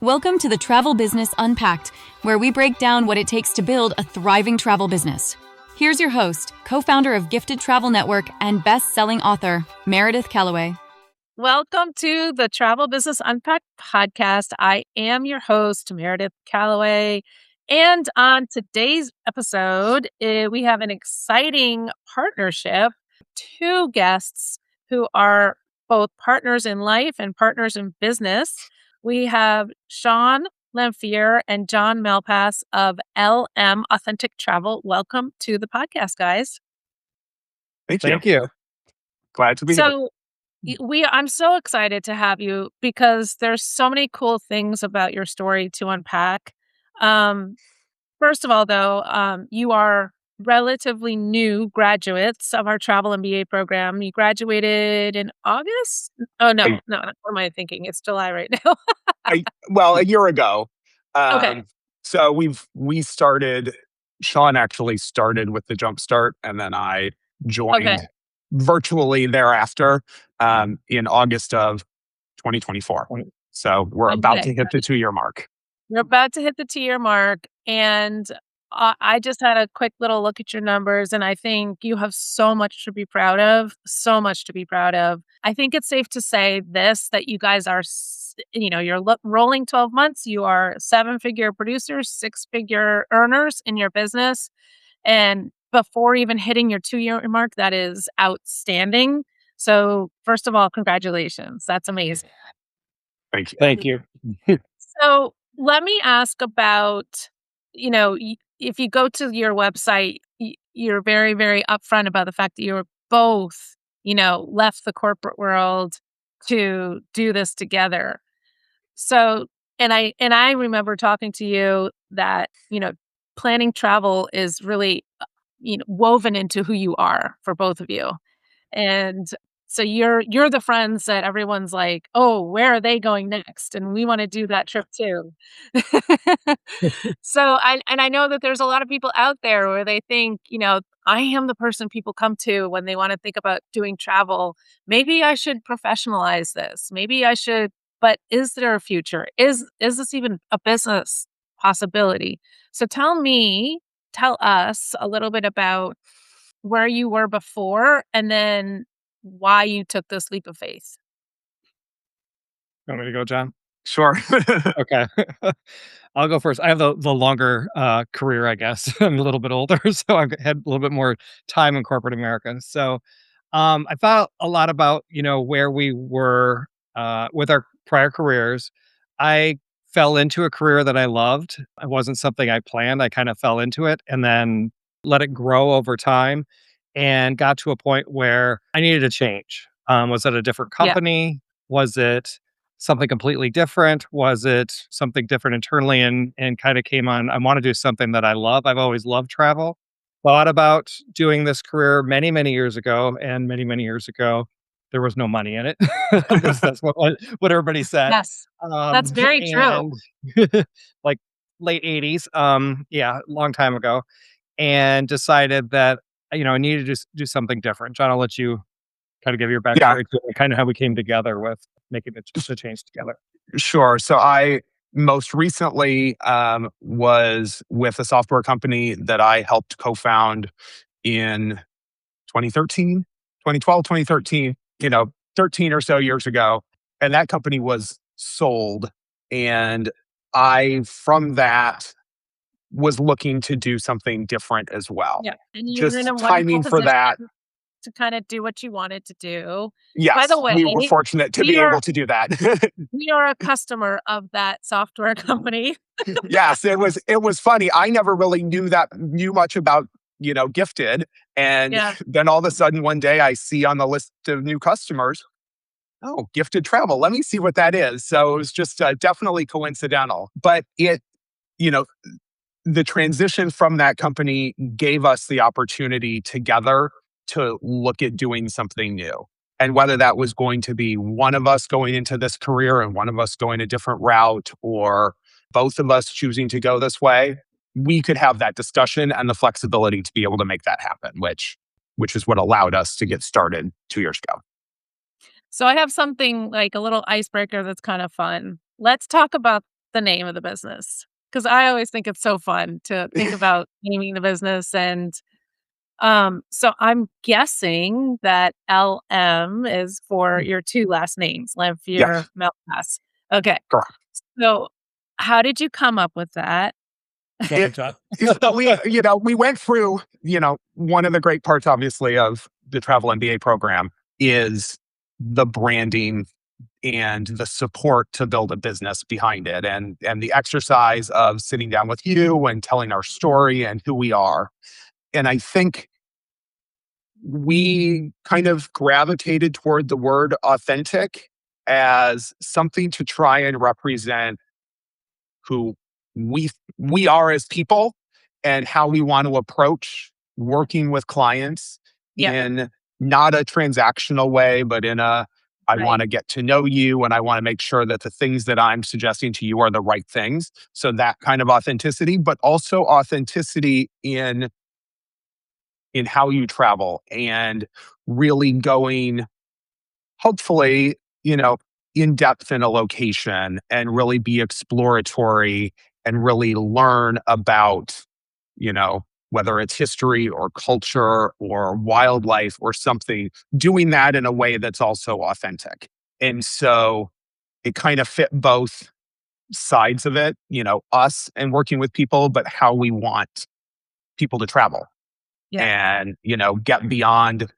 Welcome to the Travel Business Unpacked, where we break down what it takes to build a thriving travel business. Here's your host, co-founder of Gifted Travel Network and best-selling author, Meredith Calloway. Welcome to the Travel Business Unpacked podcast. I am your host, Meredith Calloway. And on today's episode, we have an exciting partnership. Two guests who are both partners in life and partners in business. We have Shawn Lamphear and Jon Malpass of LM Authentic Travel. Welcome to the podcast, guys. Thank you. Glad to be here. I'm so excited to have you because there's so many cool things about your story to unpack. First of all, though, you are relatively new graduates of our travel MBA program. You graduated in August? Oh, no. What am I thinking? It's July right now. A year ago. Okay. So we started, Shawn actually started with the Jumpstart, and then I joined virtually thereafter in August of 2024. So we're about to hit the 2-year mark. You're about to hit the 2-year mark. And I just had a quick little look at your numbers, and I think you have so much to be proud of. So much to be proud of. I think it's safe to say that you guys are, you're rolling 12 months. You are 7-figure producers, 6-figure earners in your business. And before even hitting your 2-year mark, that is outstanding. So first of all, congratulations. That's amazing. Thank you. Thank you. So let me ask about, if you go to your website, you're very, very upfront about the fact that you were both, left the corporate world to do this together. So, and I remember talking to you that, planning travel is really, woven into who you are for both of you. And so you're the friends that everyone's like, oh, where are they going next? And we want to do that trip too. So I know that there's a lot of people out there where they think, I am the person people come to when they want to think about doing travel. Maybe I should professionalize this. Maybe I should. But is there a future? Is this even a business possibility? So tell us a little bit about where you were before and then why you took this leap of faith. Want me to go, Jon? Sure. Okay. I'll go first. I have the longer career, I guess. I'm a little bit older, so I've had a little bit more time in corporate America. So I thought a lot about, where we were with our prior careers. I fell into a career that I loved. It wasn't something I planned. I kind of fell into it and then let it grow over time and got to a point where I needed a change. Was it a different company? Was it something completely different? Was it something different internally and kind of came on, I want to do something that I love. I've always loved travel. Thought about doing this career many, many years ago. And many, many years ago, there was no money in it. That's what everybody said. Yes, that's very true. Like late 80s. Long time ago. And decided that, I needed to do something different. Jon, I'll let you kind of give your backstory to kind of how we came together with making the change together. Sure. So I most recently was with a software company that I helped co-found in 2013, 13 or so years ago. And that company was sold. And I, from that, was looking to do something different as well. Yeah. And you're just in a timing for that. To kind of do what you wanted to do. Yes, by the way, we were fortunate to be able to do that. We are a customer of that software company. Yes, it was funny. I never really knew much about, Gifted. And then all of a sudden one day I see on the list of new customers, oh, Gifted Travel. Let me see what that is. So it was just definitely coincidental. But the transition from that company gave us the opportunity together to look at doing something new. And whether that was going to be one of us going into this career and one of us going a different route, or both of us choosing to go this way, we could have that discussion and the flexibility to be able to make that happen, which is what allowed us to get started 2 years ago. So I have something like a little icebreaker that's kind of fun. Let's talk about the name of the business? Because I always think it's so fun to think about naming the business. And so I'm guessing that LM is for your two last names, Yes, Lamphear, Malpass. Okay. correct. So how did you come up with that? It, we went through, one of the great parts, obviously, of the travel MBA program is the branding and the support to build a business behind it, and the exercise of sitting down with you and telling our story and who we are. And I think we kind of gravitated toward the word authentic as something to try and represent who we we are as people and how we want to approach working with clients Yeah. in not a transactional way, but in a I Right. want to get to know you and I want to make sure that the things that I'm suggesting to you are the right things. So that kind of authenticity, but also authenticity in how you travel and really going, hopefully, in depth in a location and really be exploratory and really learn about, whether it's history or culture or wildlife or something, doing that in a way that's also authentic. And so it kind of fit both sides of it, us and working with people, but how we want people to travel Yeah. and, get beyond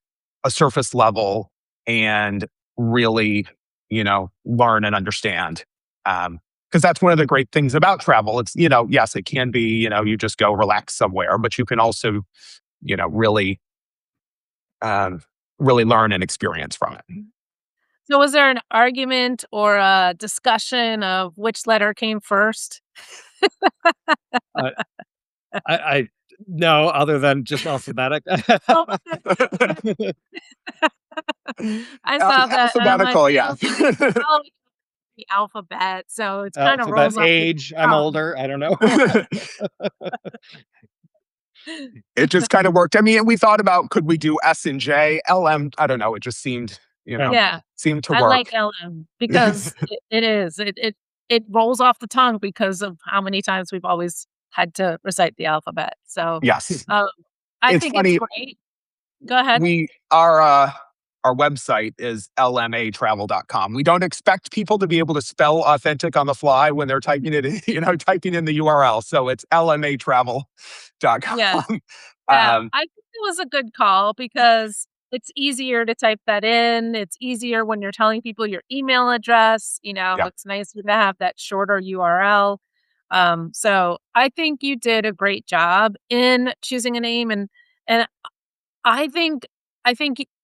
a surface level and really, learn and understand. Because that's one of the great things about travel. It's, yes, it can be, you just go relax somewhere, but you can also, really, really learn and experience from it. So was there an argument or a discussion of which letter came first? I I no, other than just alphabetic. Oh, I saw that and I'm like, Alphabetical, yeah. well, oh, the alphabet, so it's kind of Alphabet, rolls off the age, I'm tongue. older, I don't know. It just kind of worked. I mean, we thought about could we do S and J, LM? I don't know. It just seemed, Yeah. Yeah, seemed to I work. like LM because it rolls off the tongue because of how many times we've always had to recite the alphabet. So, Yes, um, I it's think it's funny. great. Go ahead. Our website is lmatravel.com. We don't expect people to be able to spell authentic on the fly when they're typing it in, typing in the URL. So it's lmatravel.com. Yeah. Yeah, I think it was a good call because it's easier to type that in. It's easier when you're telling people your email address. Yeah. It's nicer to have that shorter URL. So I think you did a great job in choosing a name, and I think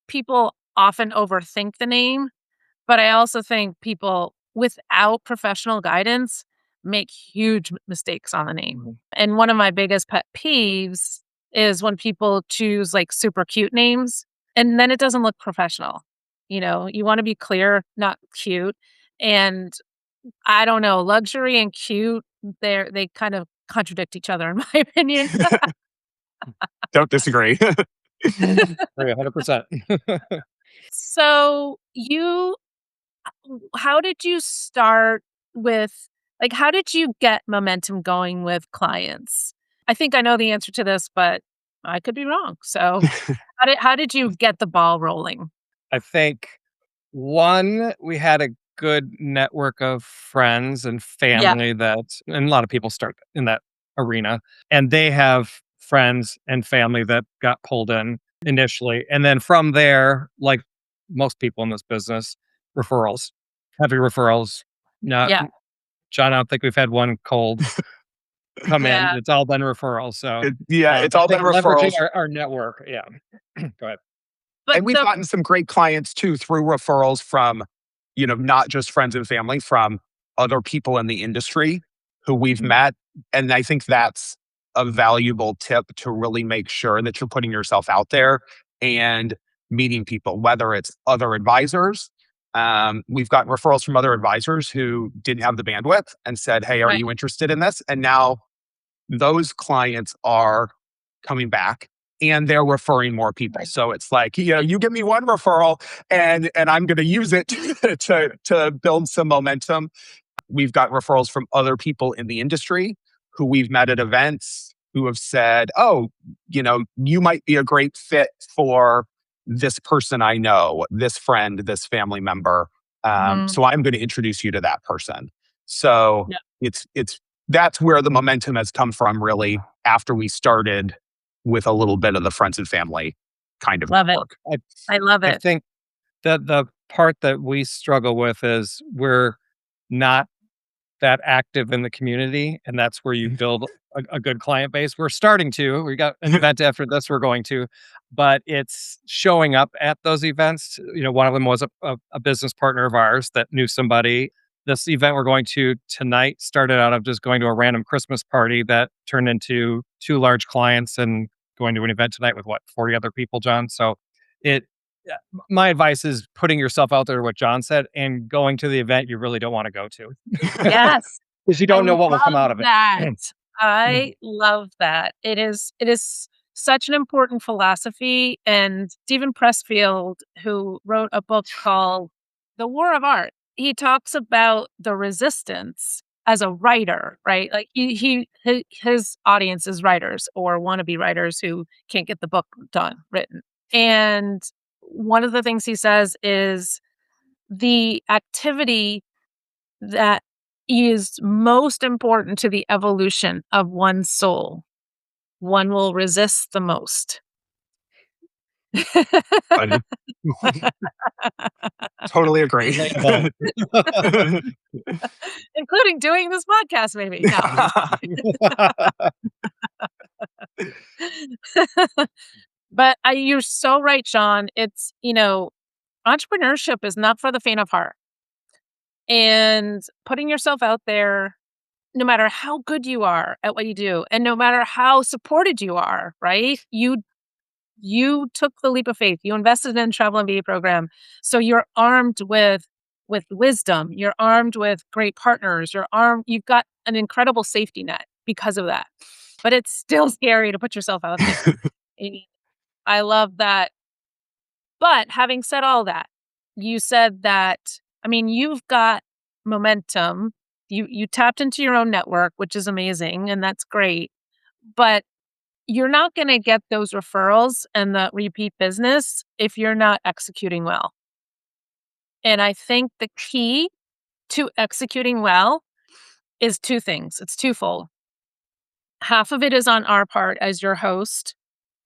people often overthink the name, but I also think people without professional guidance make huge mistakes on the name. Mhm. And one of my biggest pet peeves is when people choose like super cute names and then it doesn't look professional. You want to be clear, not cute. And I don't know, luxury and cute, they kind of contradict each other in my opinion. Don't disagree. Agree 100%. So how did you start with how did you get momentum going with clients? I think I know the answer to this, but I could be wrong. So how did you get the ball rolling? I think, one, we had a good network of friends and Yeah. family and a lot of people start in that arena, and they have friends and family that got pulled in initially. And then from there, like most people in this business, referrals, heavy referrals. Not Yeah. John, I don't think we've had one cold come in. Yeah. It's all been referrals. So, It's I all been think leveraging referrals. our network. Yeah. Go ahead. But And we've gotten some great clients too through referrals from, not just friends and family, from other people in the industry who we've met. And I think that's a valuable tip to really make sure that you're putting yourself out there and meeting people, whether it's other advisors. We've gotten referrals from other advisors who didn't have the bandwidth and said, "Hey, are right. you interested in this?" And now those clients are coming back and they're referring more people. So it's like, you give me one referral and I'm going to use it to build some momentum. we've got referrals from other people in the industry who we've met at events who have said, oh, you might be a great fit for this person I know, this friend, this family member. So I'm going to introduce you to that person. So it's that's where the momentum has come from, really, after we started with a little bit of the friends and family kind of Love network. I love I it. think that the part that we struggle with is we're not that active in the community, and that's where you build a good client base. We're starting to. We got an event after this we're going to, but it's showing up at those events. One of them was a business partner of ours that knew somebody. This event we're going to tonight started out of just going to a random Christmas party that turned into 2 large clients and going to an event tonight with 40 other people, John. So it yeah, my advice is putting yourself out there, what John said, and going to the event you really don't want to go to. Yes. Because you I don't know what will come love out of it. that. I love that. It is such an important philosophy. And Stephen Pressfield, who wrote a book called The War of Art, he talks about the resistance as a writer, right? Like his audience is writers or wannabe writers who can't get the book written. And one of the things he says is the activity that is most important to the evolution of one's soul, one will resist the most. I totally agree. Including doing this podcast, maybe. No. But you're so right, Shawn. It's, entrepreneurship is not for the faint of heart. And putting yourself out there, no matter how good you are at what you do, and no matter how supported you are, right? You took the leap of faith. You invested in a travel MBA program. So you're armed with wisdom. You're armed with great partners. You've got an incredible safety net because of that. But it's still scary to put yourself out there. I love that. But having said all that, you said that, you've got momentum. You tapped into your own network, which is amazing, and that's great. But you're not going to get those referrals and the repeat business if you're not executing well. And I think the key to executing well is 2 things. It's twofold. Half of it is on our part as your host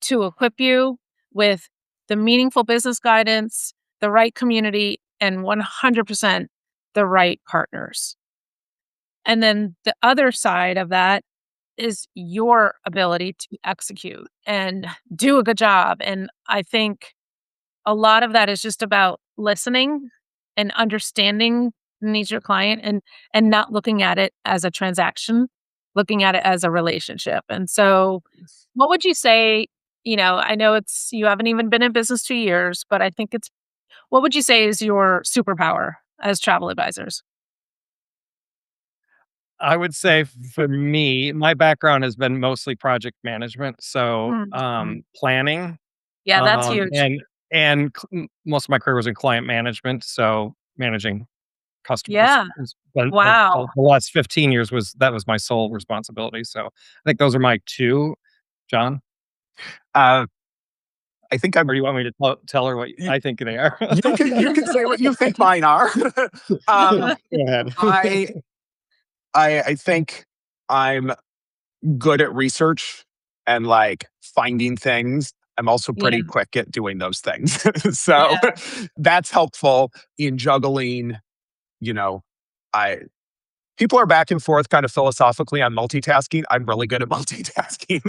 to equip you with the meaningful business guidance, the right community, and 100% the right partners. And then the other side of that is your ability to execute and do a good job. And I think a lot of that is just about listening and understanding the needs of your client and not looking at it as a transaction, looking at it as a relationship. And so what would you say, I know you haven't even been in business 2 years, but I think what would you say is your superpower as travel advisors? I would say for me, my background has been mostly project management, so planning, Yeah, that's huge. and most of my career was in client management, so managing customers. Yeah. Wow. The last 15 years was my sole responsibility. So I think those are my 2. John, I think or you want me to tell her what I think they are? you can say what you think mine are. Go ahead. I think I'm good at research and finding things. I'm also pretty quick at doing those things. So that's helpful in juggling, people are back and forth kind of philosophically on multitasking. I'm really good at multitasking.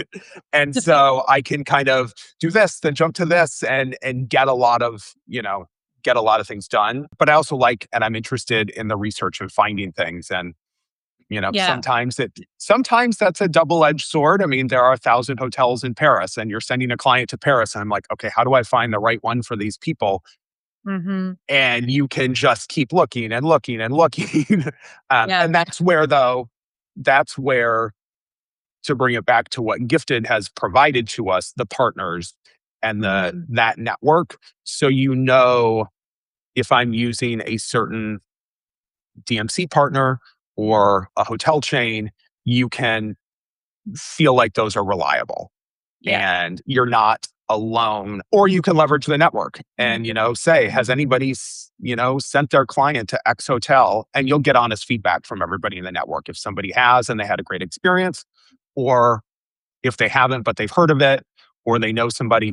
And so I can kind of do this, then jump to this and get a lot of things done. But I also and I'm interested in the research and finding things. And sometimes that's a double-edged sword. There are 1,000 hotels in Paris and you're sending a client to Paris. And I'm like, okay, how do I find the right one for these people? Mm-hmm. And you can just keep looking and looking and looking. And that's where, to bring it back to what Gifted has provided to us, the partners and that network. So, if I'm using a certain DMC partner or a hotel chain, you can feel like those are reliable Yeah. and you're not alone. Or you can leverage the network and, say, has anybody, sent their client to X hotel? And you'll get honest feedback from everybody in the network. If somebody has and they had a great experience, or if they haven't, but they've heard of it, or they know somebody,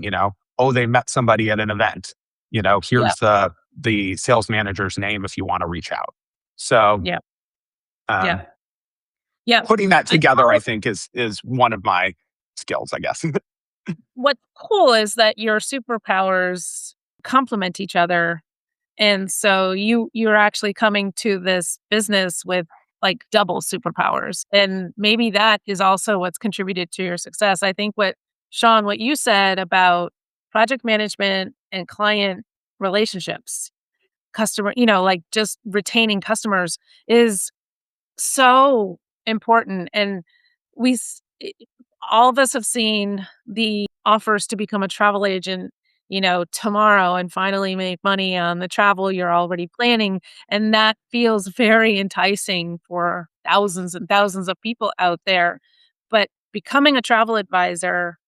oh, they met somebody at an event, Yeah. here's the sales manager's name if you want to reach out. So, Yeah. um, Yeah. putting that together, I think is one of my skills, I guess. What's cool is that your superpowers complement each other. And so you're actually coming to this business with like double superpowers. And maybe that is also what's contributed to your success. I think Shawn, what you said about project management and client relationships, customer, like just retaining customers is so important. And we s- i- all of us have seen the offers to become a travel agent, tomorrow and finally make money on the travel you're already planning. And that feels very enticing for thousands and thousands of people out there. But becoming a travel advisor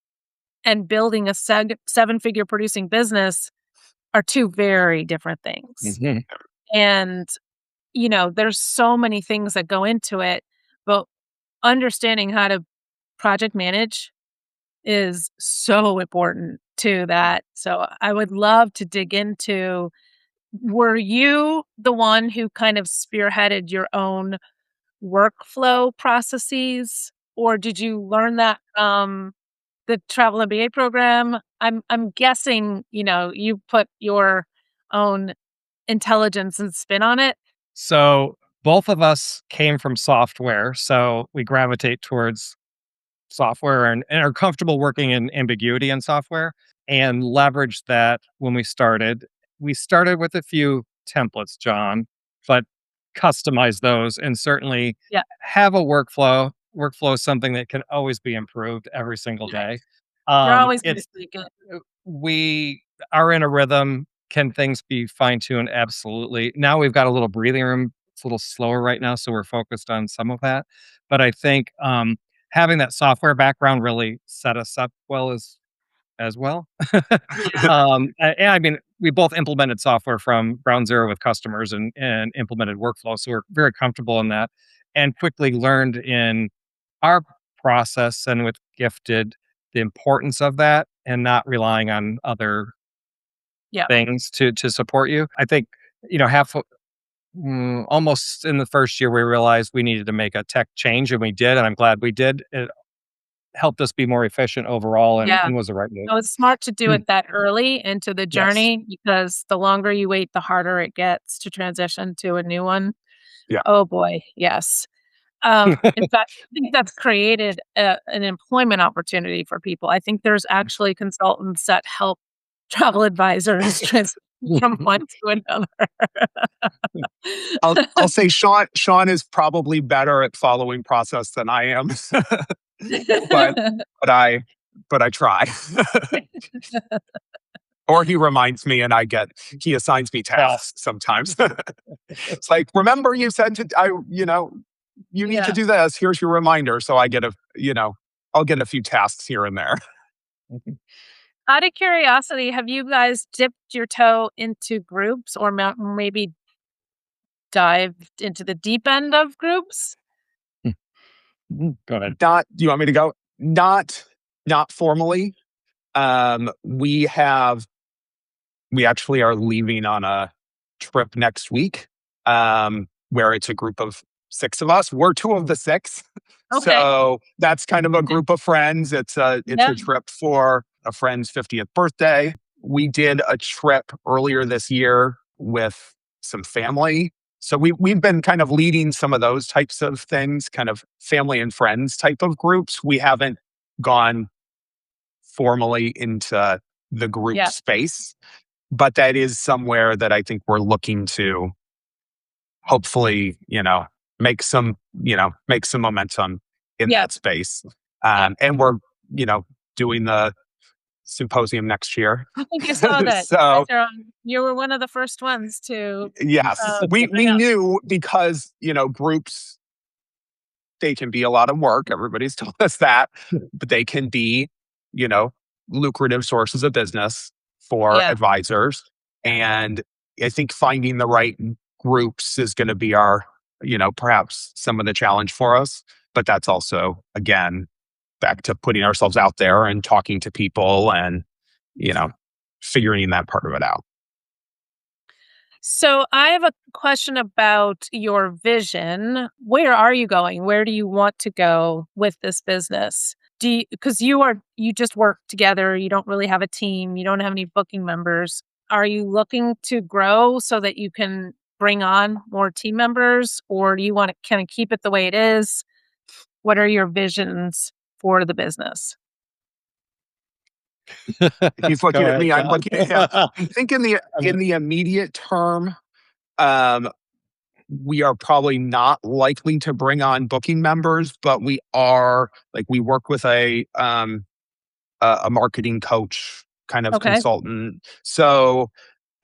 and building a seven-figure producing business are two very different things. Mhm. And there's so many things that go into it, but understanding how to project manage is so important to that. So I would love to dig into, were you the one who kind of spearheaded your own workflow processes, or did you learn that from the travel MBA program? I'm guessing, you put your own intelligence and spin on it. So both of us came from software, so we gravitate towards software and are comfortable working in ambiguity in software and leverage that when we started. We started with a few templates, John, but customize those and certainly Yeah. have a workflow. Workflow is something that can always be improved every single day. You're always going to It's speak it. we are in a rhythm. Can things be fine tuned? Absolutely. Now we've got a little breathing room. It's a little slower right now, so we're focused on some of that. But I think having that software background really set us up well as well. And I mean, we both implemented software from ground zero with customers and implemented workflow, so we're very comfortable in that, and quickly learned in our process and with Gifted the importance of that and not relying on other Yeah. things to support you. I think almost in the first year we realized we needed to make a tech change, and we did, and I'm glad we did. It helped us be more efficient overall Yeah. and was the right move. So it's smart to do Mm. it that early into the Yes. journey, because the longer you wait, the harder it gets to transition to a new one. Yeah. Oh boy, yes. In fact, I think that's created an employment opportunity for people. I think there's actually consultants that help travel advisors transition from one to another. I'll say Shawn is probably better at following process than I am. but but I but I try. Or he reminds me and he assigns me tasks sometimes. It's like, remember you said you need to Yeah. do this. Here's your reminder. So I'll get a few tasks here and there. Out of curiosity, have you guys dipped your toe into groups, or maybe dived into the deep end of groups? Go ahead. Do you want me to go? Not formally. We actually are leaving on a trip next week, where it's a group of 6 of us. We're 2 of the 6. Okay. So that's kind of a group of friends. It's a Yeah. trip for a friend's 50th birthday. We did a trip earlier this year with some family. So we've been kind of leading some of those types of things, kind of family and friends type of groups. We haven't gone formally into the group Yeah. space, but that is somewhere that I think we're looking to hopefully, make some momentum in Yeah. that space. And we're, doing the symposium next year. I think I saw that. So You were one of the first ones to. yes, we I know. knew because, groups They can be a lot of work. Everybody's told us that, but they can be, you know, lucrative sources of business for Yeah. advisors. And I think finding the right groups is going to be our, perhaps some of the challenge for us. But that's also, again, back to putting ourselves out there and talking to people and, figuring that part of it out. So I have a question about your vision. Where are you going? Where do you want to go with this business? Because you just work together, you don't really have a team, you don't have any booking members. Are you looking to grow so that you can bring on more team members, or do you want to kind of keep it the way it is? What are your visions for the business? He's looking Go at me. ahead, I'm Jon. looking at him. I think in the immediate term, um, we are probably not likely to bring on booking members, but we work with a marketing coach kind of Okay. consultant. So,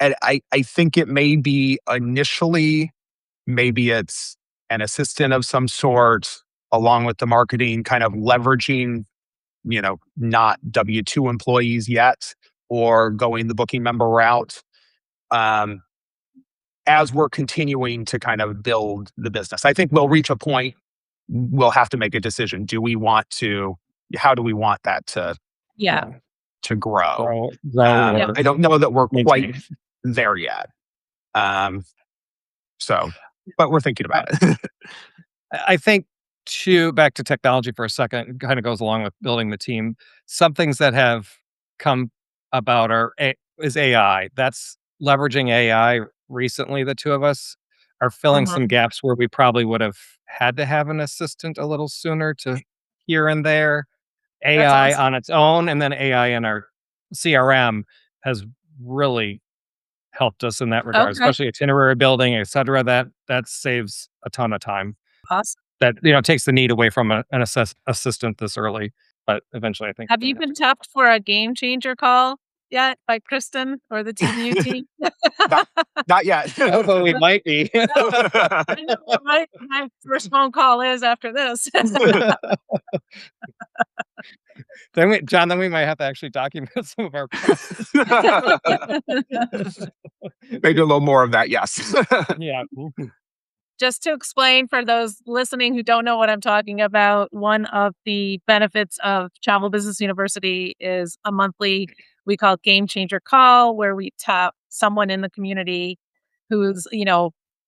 and I think it may be initially, maybe it's an assistant of some sort along with the marketing, kind of leveraging, not W-2 employees yet, or going the booking member route. Um, as we're continuing to kind of build the business, I think we'll reach a point, we'll have to make a decision. How do we want that Yeah. to grow? Yeah. Or I don't know that we're quite maintain. there yet. So, but we're thinking about it. I think back to technology for a second, it kind of goes along with building the team. Some things that have come about is AI. That's leveraging AI recently. The two of us are filling Mhm. some gaps where we probably would have had to have an assistant a little sooner to here and there. That's AI awesome. on its own, and then AI in our CRM has really helped us in that regard, Okay. especially itinerary building, et cetera. That saves a ton of time. Awesome. That takes the need away from an assistant this early, but eventually I think Have we're you gonna been tapped for a game changer call yet by Kristen or the TBU team? not, not yet. have to. Oh, we might be. I know what my first phone call is after this. Then we might have to actually document some of our process. Maybe a little more of that. Yes. Yeah. Just to explain for those listening who don't know what I'm talking about, one of the benefits of Travel Business University is a monthly, we call it Game Changer Call, where we tap someone in the community who's,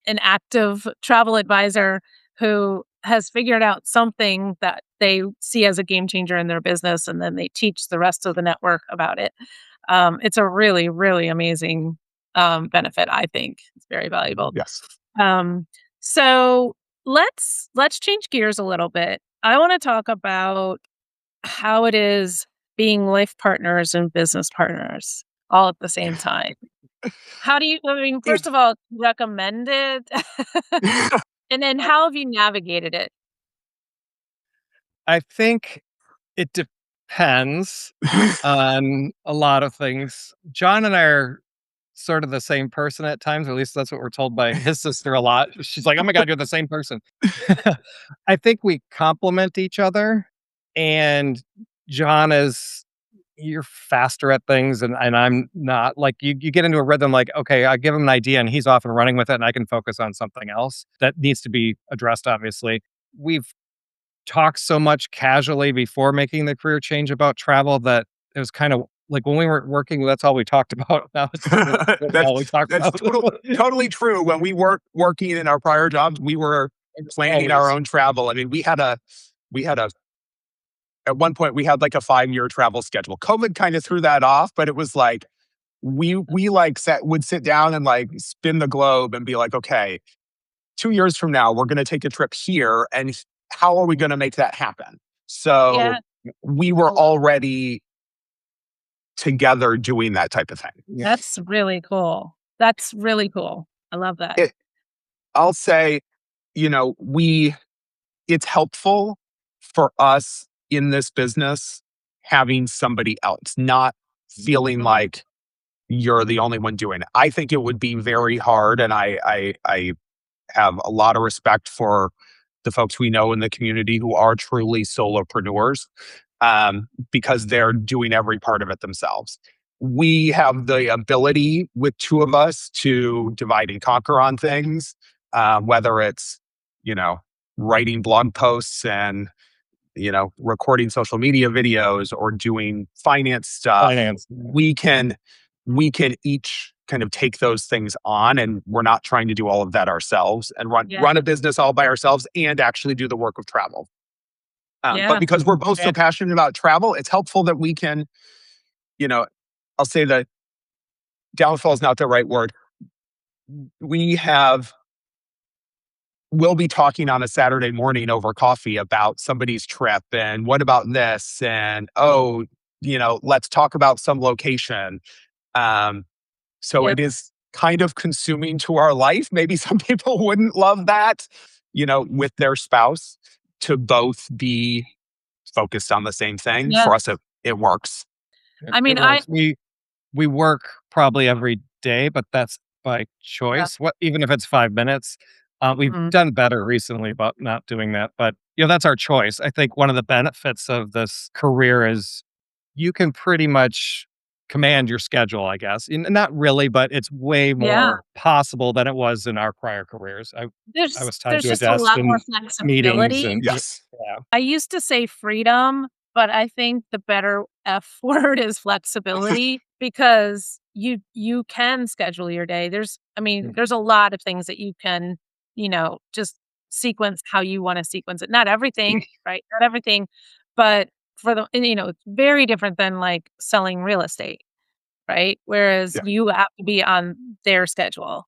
an active travel advisor who has figured out something that they see as a game changer in their business, and then they teach the rest of the network about it. It's a really, really amazing benefit, I think. It's very valuable. Yes. Um, so let's change gears a little bit. I want to talk about how it is being life partners and business partners all at the same time. I mean, first of all, recommend it? And then how have you navigated it? I think it depends on a lot of things. John and I are sort of the same person at times, or at least that's what we're told by his sister a lot. She's like, "Oh my god, you're the same person." I think we complement each other, and John is you're faster at things, and I'm not. Like you get into a rhythm. Like, okay, I give him an idea, and he's off and running with it, and I can focus on something else that needs to be addressed. Obviously, we've talked so much casually before making the career change about travel that it was kind of like when we were working, that's all we talked about. Now it's that's all we talk that's about. totally true. When we were working in our prior jobs, we were planning our Always. own travel. I mean, we had a at one point we had like a 5-year travel schedule. COVID kind of threw that off, but it was like we like would sit down and like spin the globe and be like, okay, 2 years from now we're going to take a trip here, and how are we going to make that happen? So Yeah. we were already together doing that type of thing. That's really cool. That's really cool. I love that. I'll say, it's helpful for us in this business having somebody else, not feeling Mhm. like you're the only one doing it. I think it would be very hard, and I have a lot of respect for the folks we know in the community who are truly solopreneurs, because they're doing every part of it themselves. We have the ability with two of us to divide and conquer on things, whether it's, you know, writing blog posts and, recording social media videos or doing finance stuff. Finance. We can each kind of take those things on, and we're not trying to do all of that ourselves and run a business all by ourselves and actually do the work of travel. But because we're both so passionate about travel, it's helpful that we can, I'll say that downfall is not the right word. We'll be talking on a Saturday morning over coffee about somebody's trip and what about this? And, let's talk about some location. So it is kind of consuming to our life. Maybe some people wouldn't love that, with their spouse, to both be focused on the same thing. Yeah. For us, it works. I mean, we work probably every day, but that's by choice. Even if it's 5 minutes, we've done better recently about not doing that. But that's our choice. I think one of the benefits of this career is you can pretty much command your schedule, I guess. And not really, but it's way more possible than it was in our prior careers. I was tied there's to a just a desk lot more and meetings flexibility. and Yes. yeah. I used to say freedom, but I think the better F word is flexibility, because you can schedule your day. There's a lot of things that you can, just sequence how you want to sequence it. Not everything, right? Not everything, but it's very different than like selling real estate, right? Whereas Yeah. you have to be on their schedule.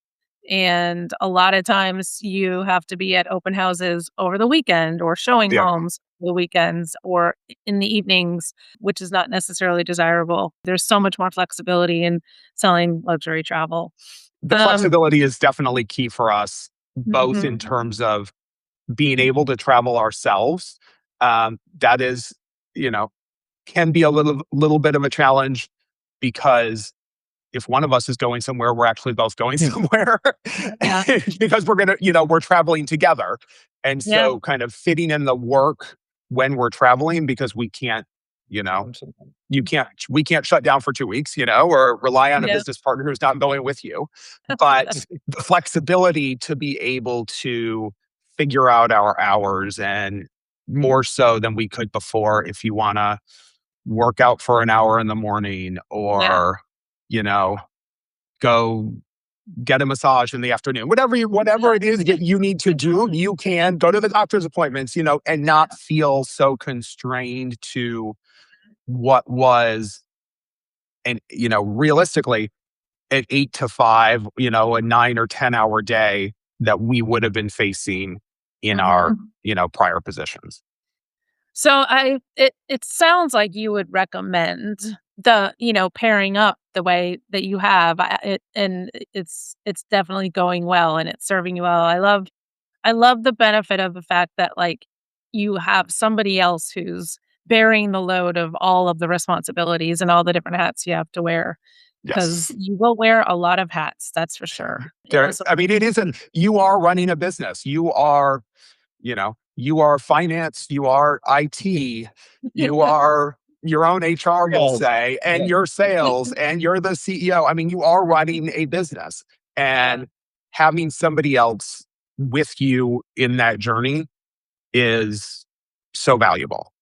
And a lot of times you have to be at open houses over the weekend or showing Yeah. homes the weekends or in the evenings, which is not necessarily desirable. There's so much more flexibility in selling luxury travel. The flexibility is definitely key for us, both Mhm. in terms of being able to travel ourselves. That is, can be a little bit of a challenge, because if one of us is going somewhere, we're actually both going somewhere. Yeah. Because we're traveling together. And so kind of fitting in the work when we're traveling, because we can't, we can't shut down for 2 weeks, or rely on a business partner who's not going with you. But the flexibility to be able to figure out our hours, and more so than we could before, if you want to work out for an hour in the morning, or, go get a massage in the afternoon, whatever it is that you need to do, you can go to the doctor's appointments, and not feel so constrained to what was, and, realistically, an 8 to 5, a 9 or 10 hour day that we would have been facing in our, prior positions. So it sounds like you would recommend the, pairing up the way that you have. It's definitely going well and it's serving you well. I love the benefit of the fact that like you have somebody else who's bearing the load of all of the responsibilities and all the different hats you have to wear, because Yes. you will wear a lot of hats, that's for sure. It isn't, you are running a business. You are finance, you are IT, you are your own HR, we'll say, and your sales, and you're the CEO. You are running a business, and having somebody else with you in that journey is so valuable.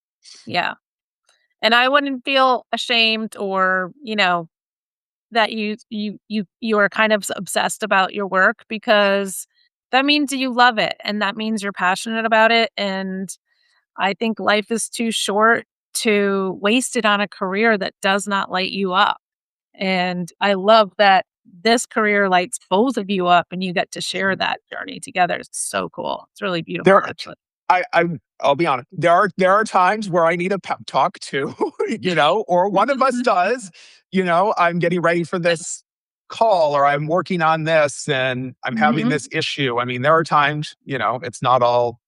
Yeah. And I wouldn't feel ashamed or, that you are kind of obsessed about your work, because that means you love it and that means you're passionate about it. And I think life is too short to waste it on a career that does not light you up. And I love that this career lights both of you up and you get to share that journey together. It's so cool. It's really beautiful, There, actually. I'll be honest. There are times where I need a pep talk too, or one of us does. I'm getting ready for this call, or I'm working on this, and I'm having this issue. There are times, it's not all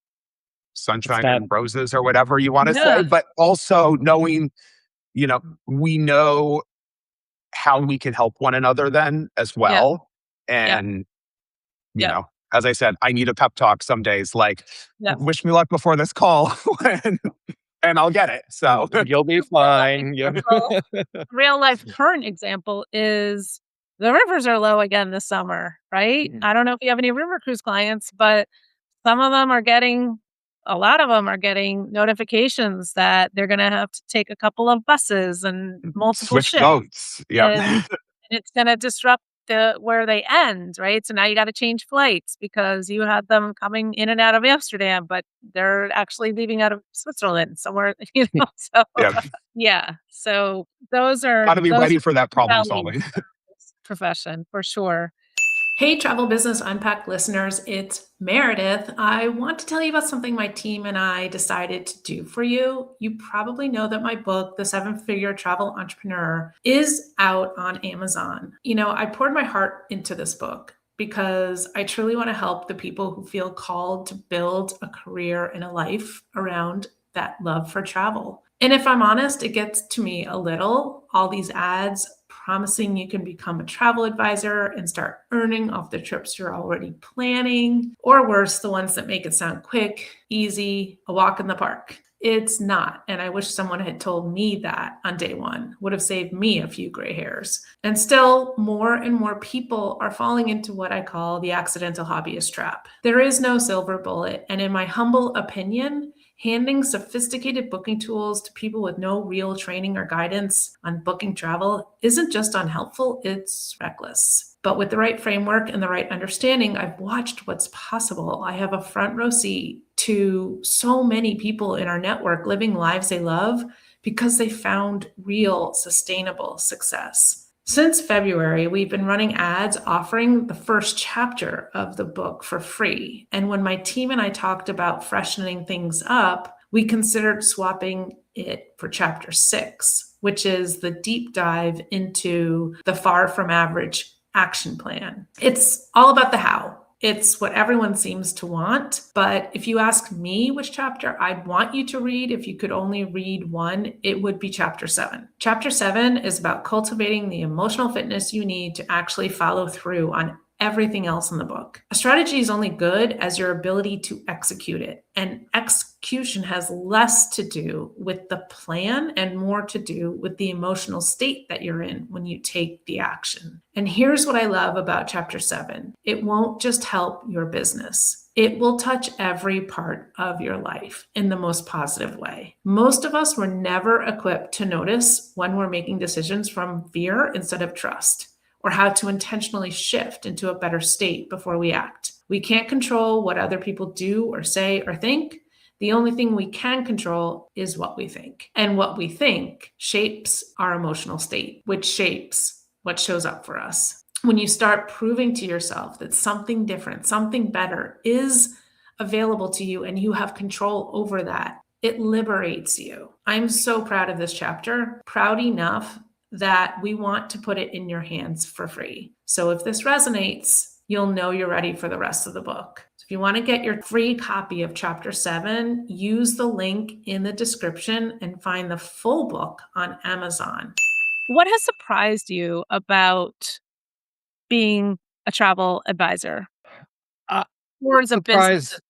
sunshine and roses, or whatever you want to say, but also knowing, we know how we can help one another then as well. And, as I said, I need a pep talk some days. Like, Yes. wish me luck before this call, and I'll get it. So You'll be fine. Yep. Real life current example is the rivers are low again this summer, right? Mhm. I don't know if you have any river cruise clients, but some of them are getting, a lot of them are getting notifications that they're going to have to take a couple of buses and multiple switch ships, boats. Yep. and it's going to disrupt where they end, right? So now you got to change flights because you had them coming in and out of Amsterdam, but they're actually leaving out of Switzerland somewhere, So Yep. yeah, so those are Got to be those ready for that problem values solving. profession for sure. Hey, Travel Business Unpacked listeners, it's Meredith. I want to tell you about something my team and I decided to do for you. You probably know that my book, The Seven Figure Travel Entrepreneur, is out on Amazon. I poured my heart into this book because I truly want to help the people who feel called to build a career and a life around that love for travel. And if I'm honest, it gets to me a little. All these ads promising you can become a travel advisor and start earning off the trips you're already planning, or worse, the ones that make it sound quick, easy, a walk in the park. It's not. And I wish someone had told me that on day one. Would have saved me a few gray hairs. And still, more and more people are falling into what I call the accidental hobbyist trap. There is no silver bullet. And in my humble opinion, handing sophisticated booking tools to people with no real training or guidance on booking travel isn't just unhelpful, it's reckless. But with the right framework and the right understanding, I've watched what's possible. I have a front row seat to so many people in our network living lives they love because they found real sustainable success. Since February, we've been running ads offering the first chapter of the book for free. And when my team and I talked about freshening things up, we considered swapping it for chapter 6, which is the deep dive into the far from average action plan. It's all about the how. It's what everyone seems to want. But if you ask me which chapter I'd want you to read, if you could only read one, it would be chapter 7. Chapter 7 is about cultivating the emotional fitness you need to actually follow through on everything else in the book. A strategy is only good as your ability to execute it. And execution has less to do with the plan and more to do with the emotional state that you're in when you take the action. And here's what I love about chapter 7. It won't just help your business. It will touch every part of your life in the most positive way. Most of us were never equipped to notice when we're making decisions from fear instead of trust, or how to intentionally shift into a better state before we act. We can't control what other people do or say or think. The only thing we can control is what we think. And what we think shapes our emotional state, which shapes what shows up for us. When you start proving to yourself that something different, something better is available to you and you have control over that, it liberates you. I'm so proud of this chapter, proud enough that we want to put it in your hands for free. So if this resonates, you'll know you're ready for the rest of the book. So if you want to get your free copy of chapter 7, use the link in the description and find the full book on Amazon. What has surprised you about being a travel advisor Uh, or as a business? Surprise.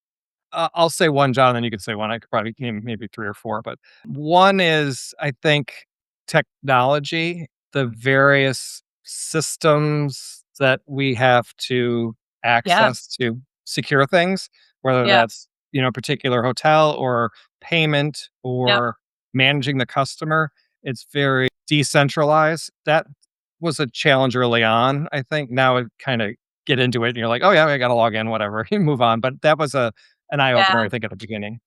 I'll say one, John, and then you could say one. I could probably name maybe 3 or 4, but one is, I think, technology, the various systems that we have to Yeah, access to secure things, whether yeah, that's, a particular hotel or payment yeah, or managing the customer. It's very decentralized. That was a challenge early on, I think. Now it kind of get into it and you're like, oh yeah, I got to log in, whatever, you move on. But that was an eye yeah, opener, I think, at the beginning.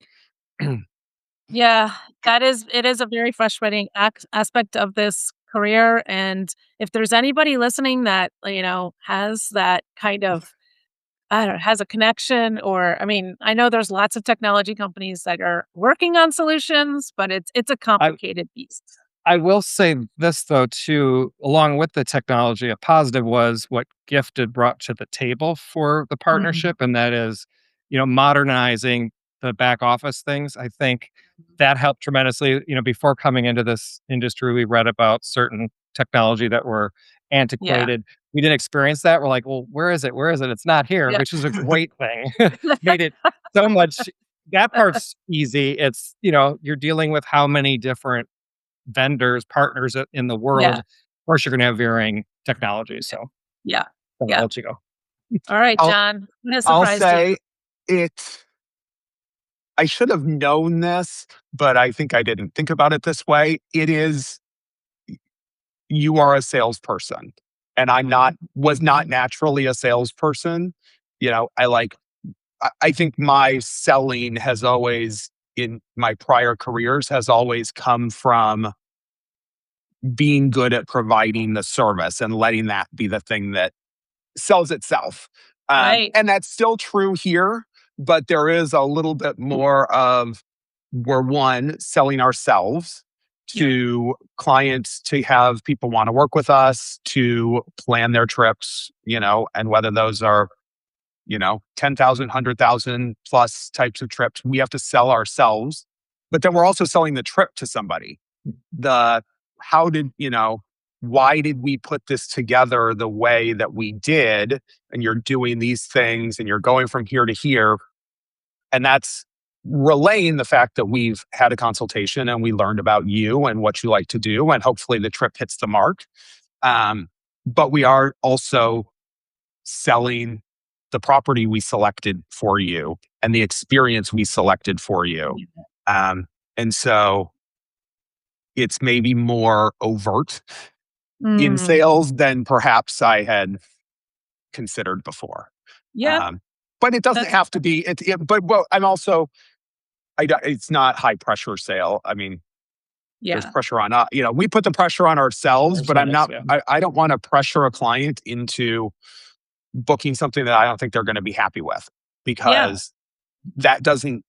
yeah. It is a very frustrating aspect of this career. And if there's anybody listening that, has that kind of, I don't know, has a connection, or, I mean, I know there's lots of technology companies that are working on solutions, but it's a I complicated beast. I will say this though too, along with the technology, a positive was what Gifted brought to the table for the Mhm. partnership, and that is, modernizing the back office things. I think that helped tremendously. Before coming into this industry, we read about certain technology that were Yeah, antiquated. we didn't experience that. We're like, well, where is it? Where is it? It's not here, Yeah. which is a great thing. Made it so much. That part's easy. It's, you're dealing with how many different vendors, partners in the world. Yeah. Of course, you're going to have varying technologies. So Yeah. I'll Yeah. let you go. All right, I'll Jon. What has I'll surprised you? say it. I should have known this, but I think I didn't think about it this way. It is, you are a salesperson, and was not naturally a salesperson. I think my selling has always, in my prior careers, has always come from being good at providing the service and letting that be the thing that sells itself. Right. And that's still true here, but there is a little bit more of, we're selling ourselves to clients, to have people want to work with us, to plan their trips, and whether those are 10,000, 100,000 plus types of trips, we have to sell ourselves. But then we're also selling the trip to somebody. The how did, why did we put this together the way that we did? And you're doing these things and you're going from here to here. And that's relaying the fact that we've had a consultation and we learned about you and what you like to do. And hopefully the trip hits the mark. But we are also selling the property we selected for you and the experience we selected for you. And so it's maybe more overt in sales than perhaps I had considered before. Yeah. But it doesn't That's have to be. But I'm also, it's not high pressure sale. I mean, there's yeah. pressure on, we put the pressure on ourselves, but I'm not, Yeah. I don't want to pressure a client into booking something that I don't think they're going to be happy with, because that doesn't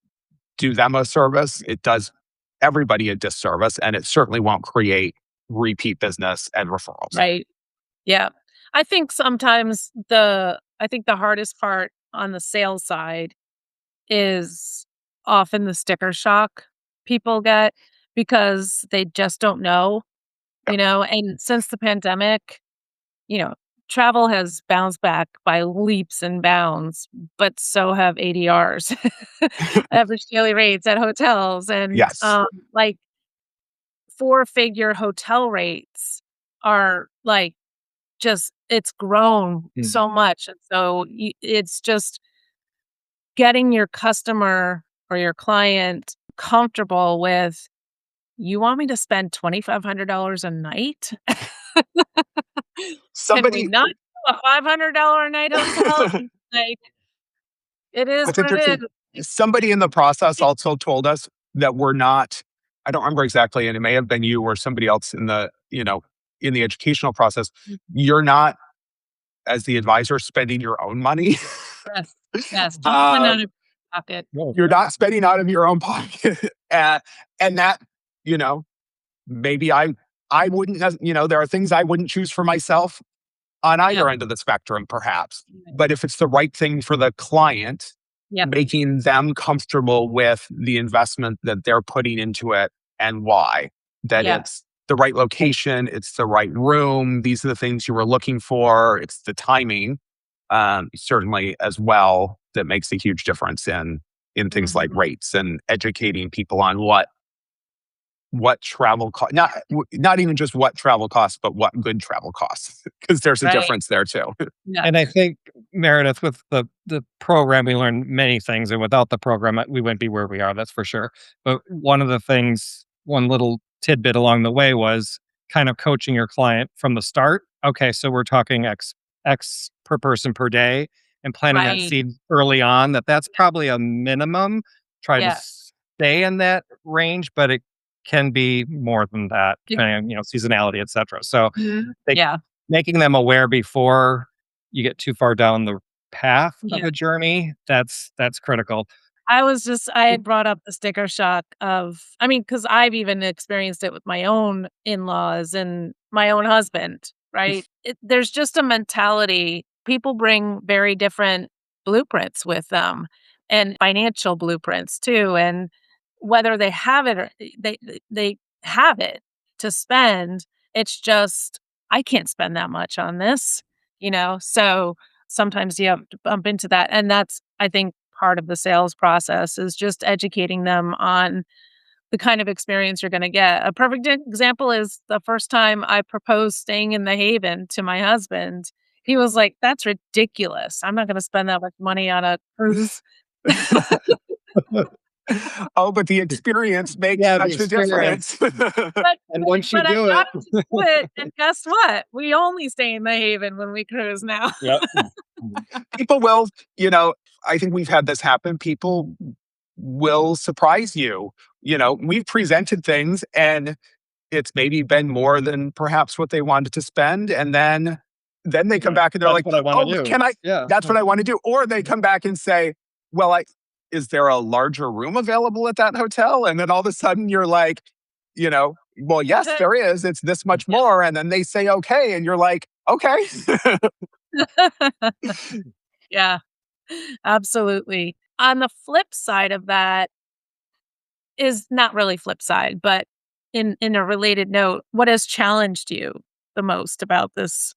do them a service. It does everybody a disservice, and it certainly won't create repeat business and referrals. Right. Yeah. I think sometimes I think the hardest part on the sales side is often the sticker shock people get because they just don't know, and since the pandemic, you know, travel has bounced back by leaps and bounds, but so have ADRs, average daily rates at hotels, and Yes. like four-figure hotel rates are like just it's grown so much, and so it's just getting your customer or your client comfortable with, "You want me to spend $2,500 a night? Can we Somebody, not do a $500 a night hotel?" Like, it is What's what it interesting, is. somebody in the process also told us that we're not, I don't remember exactly, and it may have been you or somebody else in the, in the educational process, you're not, as the advisor, spending your own money. Yes, yes, don't spend out of your pocket. You're not spending out of your own pocket. And that, you know, maybe I wouldn't, there are things I wouldn't choose for myself on either Yeah, end of the spectrum, perhaps. But if it's the right thing for the client, yeah, making them comfortable with the investment that they're putting into it and why, that yeah, it's the right location, it's the right room, these are the things you were looking for, it's the timing, certainly as well, that makes a huge difference in things like mhm, rates and educating people on what travel cost, not even just what travel costs, but what good travel costs, because there's a right, difference there too. yeah, And I think, Meredith, with the program, we learned many things, and without the program, we wouldn't be where we are. That's for sure. But one of the things, one little tidbit along the way, was kind of coaching your client from the start. Okay, so we're talking X per person per day, and planting that right, seed early on. That's probably a minimum. Try to yeah, stay in that range, but it can be more than that, y depending on seasonality, etc. So mhm, they yeah, making them aware before you get too far down the path of yeah. a journey, that's critical. I had brought up the sticker shock of, I mean, because 'cause I've even experienced it with my own in-laws and my own husband, right? There's just a mentality. People bring very different blueprints with them and financial blueprints too, and whether they have it or they have it to spend, it's just, "I can't spend that much on this." So sometimes you have to bump into that. And that's, I think, part of the sales process is just educating them on the kind of experience you're going to get. A perfect example is the first time I proposed staying in the Haven to my husband. He was like, "That's ridiculous. I'm not going to spend that much money on a cruise." Oh, but the experience makes Yeah, the such a experience. difference. And once you But I do got it, him to do it, and guess what? We only stay in the Haven when we cruise now. yep. People will, I think we've had this happen. People will surprise you. We've presented things and it's maybe been more than perhaps what they wanted to spend. And then they come back and they're That's like, what I want "Oh, to do. can I, Yeah. that's what I want to do." Or they come back and say, "Well, is there a larger room available at that hotel?" And then all of a sudden you're like, "Well, yes, there is. It's this much more." And then they say, "Okay." And you're like, "Okay." Yeah, absolutely. On the flip side of that is not really flip side, but in a related note, what has challenged you the most about this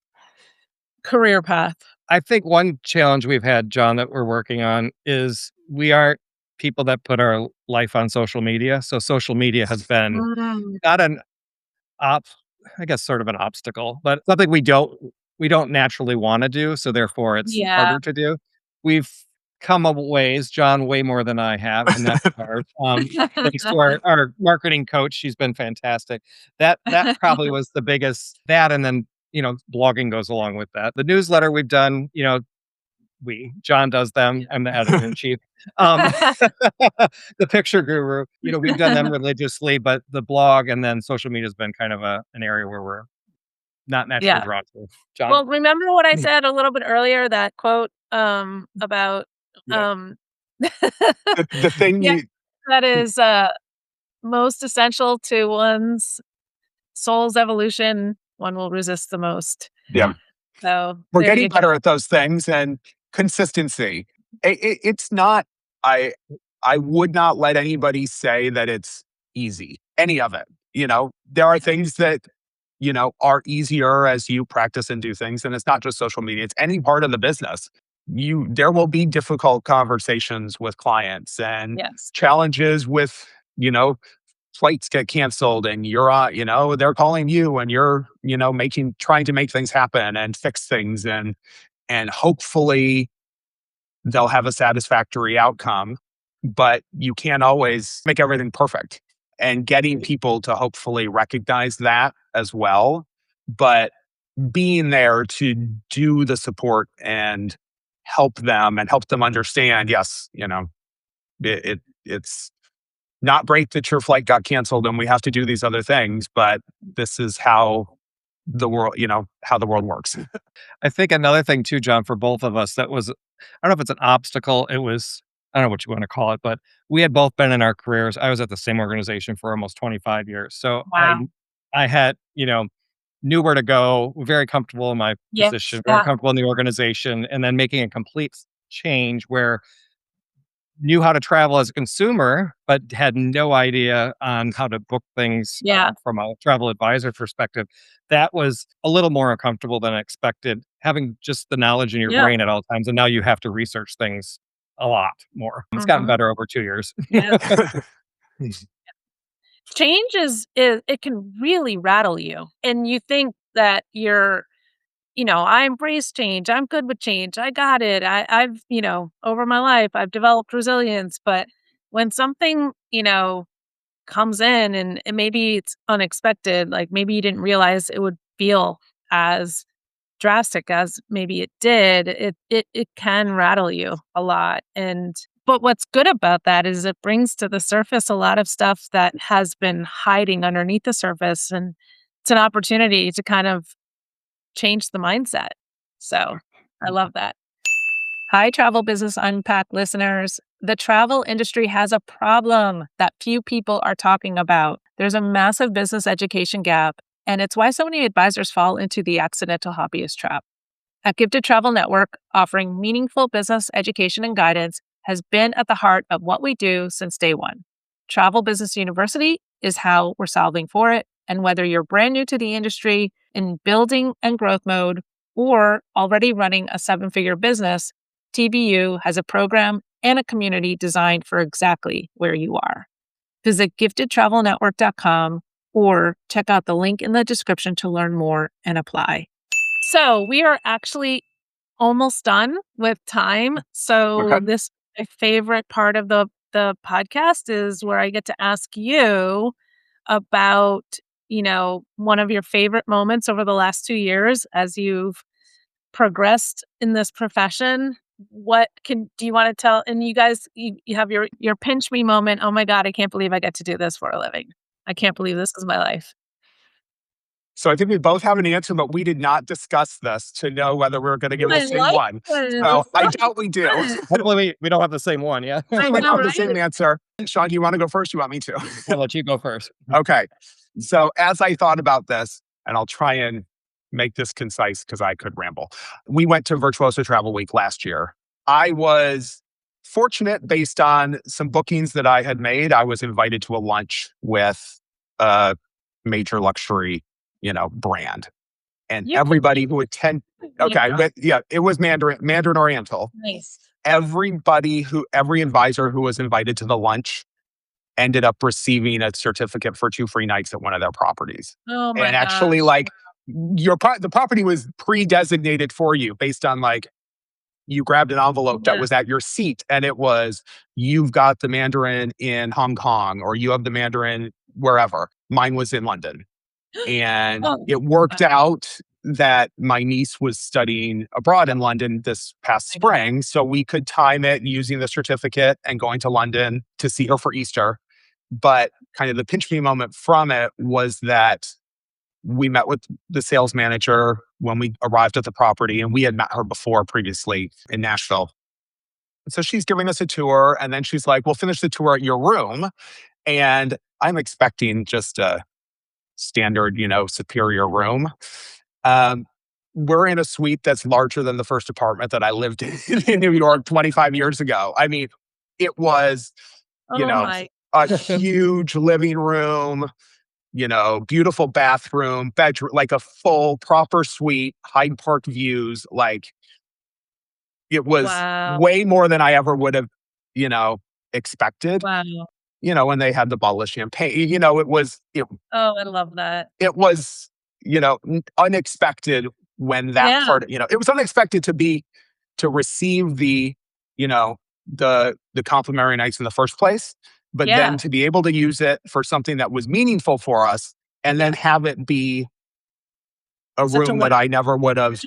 career path? I think one challenge we've had, John, that we're working on is we aren't people that put our life on social media. So social media has been Mm, not an op I guess sort of an obstacle, but something we don't naturally wanna do, so therefore it's yeah. harder to do. We've come a ways, John, way more than I have in that regard. Thanks to our marketing coach, she's been fantastic. That probably was the biggest that and then, blogging goes along with that. The newsletter we've done, John does them. I'm the editor in chief. Um, the picture guru, we've done them religiously, but the blog and then social media has been kind of an area where we're not naturally Yeah. drawn to. John? Well, remember what I said a little bit earlier, that quote, about, Yeah. um The thing yeah, you that is, most essential to one's soul's evolution, one will resist the most. Yeah. So, We're there getting you go. better at those things and consistency. It's not, I would not let anybody say that it's easy, any of it. There are things that, are easier as you practice and do things. And it's not just social media, it's any part of the business. There will be difficult conversations with clients and Yes. challenges with, flights get canceled and you're on, they're calling you and you're, trying to make things happen and fix things and hopefully they'll have a satisfactory outcome. But you can't always make everything perfect. And getting people to hopefully recognize that as well. But being there to do the support and help them understand, yes, it's not great that your flight got canceled and we have to do these other things, but this is how the world works. I think another thing too, John, for both of us that was I don't know if it's an obstacle, I don't know what you wanna call it, but we had both been in our careers. I was at the same organization for almost 25 years. So Wow. I had, knew where to go, very comfortable in my Yes. position, very Yeah. comfortable in the organization, and then making a complete change where knew how to travel as a consumer, but had no idea on how to book things Yeah. from a travel advisor perspective. That was a little more uncomfortable than expected, having just the knowledge in your Yeah. brain at all times. And now you have to research things a lot more. It's gotten Mhm. better over 2 years. Yeah. Change is it can really rattle you, and you think that I embrace change. I'm good with change. I got it. I've over my life, I've developed resilience. But when something, comes in and maybe it's unexpected, like maybe you didn't realize it would feel as drastic as maybe it did, it can rattle you a lot. But what's good about that is it brings to the surface a lot of stuff that has been hiding underneath the surface. And it's an opportunity to kind of change the mindset. So I love that. Hi, Travel Business Unpacked listeners. The travel industry has a problem that few people are talking about. There's a massive business education gap, and it's why so many advisors fall into the accidental hobbyist trap. At Gifted Travel Network, offering meaningful business education and guidance has been at the heart of what we do since day one. Travel Business University is how we're solving for it. And whether you're brand new to the industry, in building and growth mode, or already running a 7-figure business, TBU has a program and a community designed for exactly where you are. Visit giftedtravelnetwork.com or check out the link in the description to learn more and apply. So we are actually almost done with time. So Okay. this my favorite part of the podcast is where I get to ask you about, one of your favorite moments over the last 2 years as you've progressed in this profession. Do you want to tell? And you guys, you have your pinch me moment. Oh my God, I can't believe I get to do this for a living. I can't believe this is my life. So I think we both have an answer, but we did not discuss this to know whether we were going to give the I same like one. this. So I doubt we do. Hopefully we don't have the same one. Yeah. I We know, don't have the right? same answer. Shawn, do you want to go first? You want me to? I'll let you go first. Okay. So as I thought about this, and I'll try and make this concise because I could ramble. We went to Virtuoso Travel Week last year. I was fortunate based on some bookings that I had made. I was invited to a lunch with a major luxury, brand. And You everybody who attend, okay, Yeah. but yeah, it was Mandarin Oriental. Nice. Every advisor who was invited to the lunch ended up receiving a certificate for 2 free nights at one of their properties. Oh my And actually, gosh. the property was pre-designated for you based on you grabbed an envelope that Yeah. was at your seat, and it was, you've got the Mandarin in Hong Kong, or you have the Mandarin wherever. Mine was in London. And Oh, it worked out that my niece was studying abroad in London this past spring. So we could time it using the certificate and going to London to see her for Easter. But kind of the pinch me moment from it was that we met with the sales manager when we arrived at the property, and we had met her before previously in Nashville. So she's giving us a tour, and then she's like, we'll finish the tour at your room. And I'm expecting just a standard, superior room. We're in a suite that's larger than the first apartment that I lived in New York 25 years ago. I mean, it was, oh my. a huge living room, beautiful bathroom, bedroom, like a full proper suite, Hyde Park views. Like, it was Wow. way more than I ever would have, expected. Wow. When they had the bottle of champagne, Oh, I love that. it was, unexpected when that Yeah. part, it was unexpected to receive you know, the complimentary nights in the first place, but Yeah. then to be able to use it for something that was meaningful for us, and then have it be a Such a room that I never would have,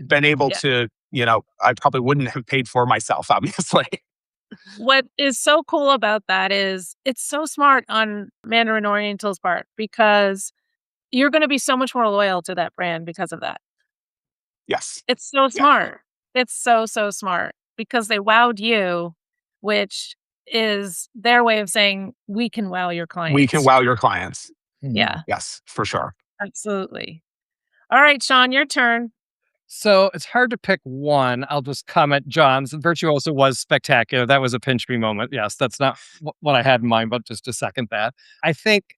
been able Yeah. to, I probably wouldn't have paid for myself, obviously. What is so cool about that is it's so smart on Mandarin Oriental's part because you're going to be so much more loyal to that brand because of that. Yes. It's so smart. It's so, so smart because they wowed you, which is their way of saying we can wow your clients. We can wow your clients. Yeah, Yes, for sure. absolutely. All right, Shawn, your turn. So it's hard to pick one. I'll just comment. John's Virtuoso was spectacular. That was a pinch me moment. Yes, that's not what I had in mind, but just to second that. I think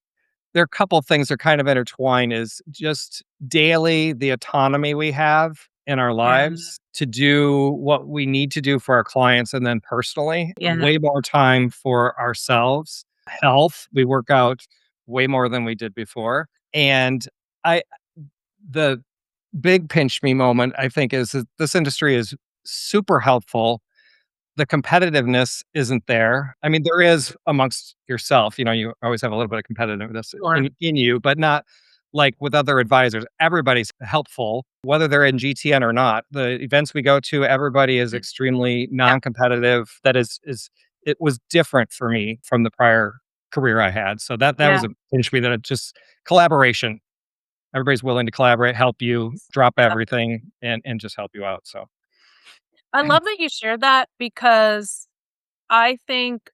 there are a couple of things that are kind of intertwined is just daily the autonomy we have in our lives to do what we need to do for our clients, and then personally, Yeah. way more time for ourselves. Health, we work out way more than we did before. And the big pinch me moment, I think, is that this industry is super helpful. The competitiveness isn't there. I mean, there is amongst yourself, you always have a little bit of competitiveness Sure. in you, but not like with other advisors. Everybody's helpful, whether they're in GTN or not. The events we go to, everybody is extremely non-competitive. That it was different for me from the prior career I had. So that was a pinch me that it just collaboration. Everybody's willing to collaborate, help you, drop everything, and just help you out. So I love that you shared that because I think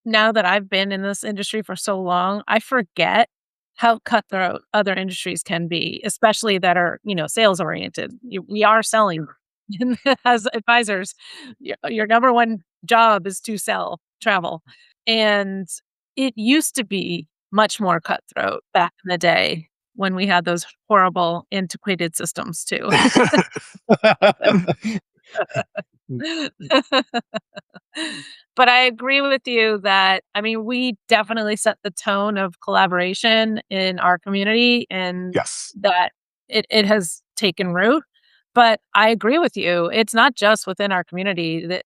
now that I've been in this industry for so long, I forget how cutthroat other industries can be, especially that are, sales oriented. We are selling as advisors. Your number one job is to sell travel. And it used to be much more cutthroat back in the day. when we had those horrible antiquated systems too. But I agree with you that, I mean, we definitely set the tone of collaboration in our community, and Yes. that it has taken root. But I agree with you. It's not just within our community that,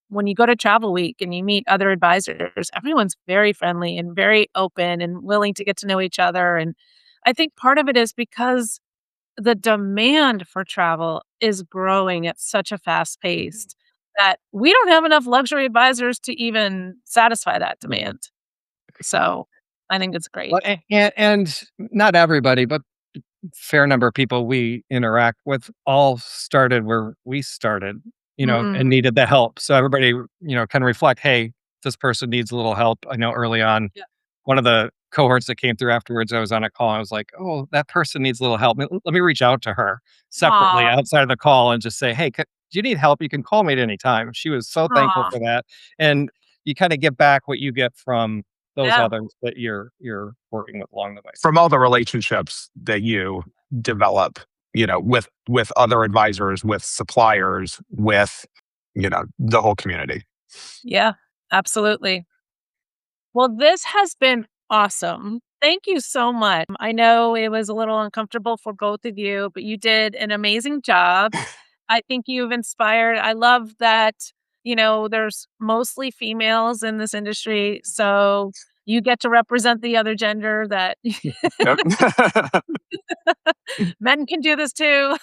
when you go to Travel Week and you meet other advisors, everyone's very friendly and very open and willing to get to know each other. And I think part of it is because the demand for travel is growing at such a fast pace that we don't have enough luxury advisors to even satisfy that demand. So I think it's great. Well, and not everybody, but fair number of people we interact with all started where we started, and Mm, needed the help. So everybody, can reflect, hey, this person needs a little help. I know early on, yeah. one of the cohorts that came through afterwards, I was on a call. I was like, oh, that person needs a little help. Let me reach out to her separately Aw, outside of the call and just say, hey, do you need help? You can call me at any time. She was so thankful aw, for that. And you kind of get back what you get from those yeah, others that you're working with along the way. From all the relationships that you develop, with other advisors, with suppliers, with, the whole community. yeah, absolutely. Well, this has been awesome. Thank you so much. I know it was a little uncomfortable for both of you, but you did an amazing job. I think you've inspired. I love that, there's mostly females in this industry. So you get to represent the other gender, that Yep. men can do this too.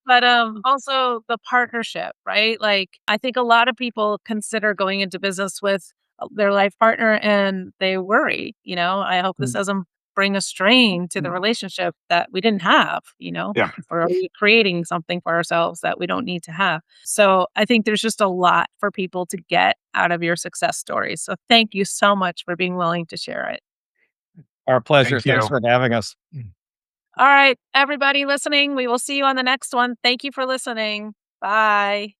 But also the partnership, right? Like, I think a lot of people consider going into business with their life partner and they worry, I hope this doesn't bring a strain to the relationship that we didn't have, Yeah. or are we creating something for ourselves that we don't need to have. So I think there's just a lot for people to get out of your success stories. So thank you so much for being willing to share it. Our pleasure. Thank Thanks you. for having us. All right, everybody listening, we will see you on the next one. Thank you for listening. Bye.